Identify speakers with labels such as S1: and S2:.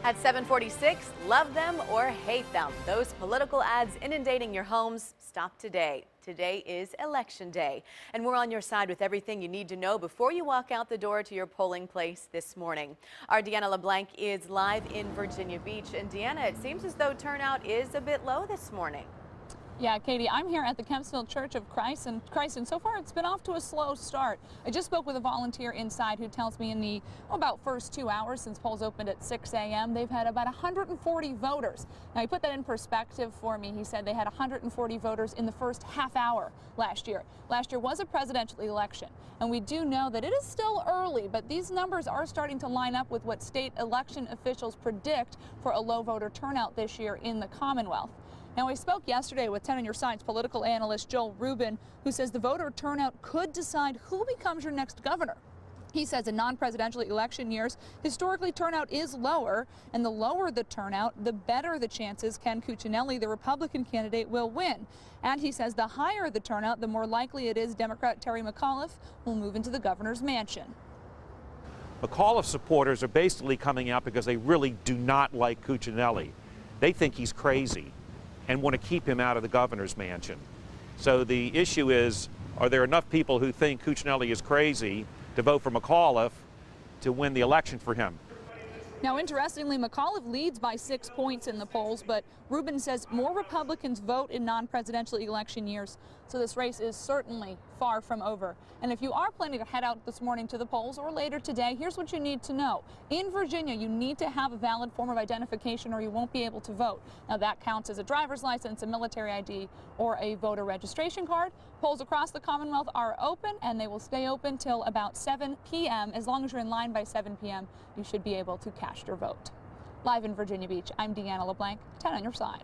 S1: At 7:46, love them or hate them. Those political ads inundating your homes, stop today. Today is Election Day, and we're on your side with everything you need to know before you walk out the door to your polling place this morning. Our Deanna LeBlanc is live in Virginia Beach. And Deanna, it seems as though turnout is a bit low this morning.
S2: Yeah, Katie, I'm here at the Kempsville Church of Christ, and so far it's been off to a slow start. I just spoke with a volunteer inside who tells me in the about first 2 hours since polls opened at 6 a.m., they've had about 140 voters. Now, he put that in perspective for me. He said they had 140 voters in the first half hour last year. Last year was a presidential election, and we do know that it is still early, but these numbers are starting to line up with what state election officials predict for a low voter turnout this year in the Commonwealth. Now, I spoke yesterday with 10 on Your Side's political analyst Joel Rubin, who says the voter turnout could decide who becomes your next governor. He says in non-presidential election years, historically turnout is lower, and the lower the turnout, the better the chances Ken Cuccinelli, the Republican candidate, will win. And he says the higher the turnout, the more likely it is Democrat Terry McAuliffe will move into the governor's mansion.
S3: McAuliffe supporters are basically coming out because they really do not like Cuccinelli. They think he's crazy and want to keep him out of the governor's mansion. So the issue is, are there enough people who think Cuccinelli is crazy to vote for McAuliffe to win the election for him?
S2: Now, interestingly, McAuliffe leads by 6 points in the polls, but Rubin says more Republicans vote in non-presidential election years, so this race is certainly far from over. And if you are planning to head out this morning to the polls or later today, here's what you need to know. In Virginia, you need to have a valid form of identification or you won't be able to vote. Now, that counts as a driver's license, a military ID, or a voter registration card. Polls across the Commonwealth are open, and they will stay open till about 7 p.m. As long as you're in line by 7 p.m., you should be able to cast your vote. Live in Virginia Beach, I'm Deanna LeBlanc, 10 on Your Side.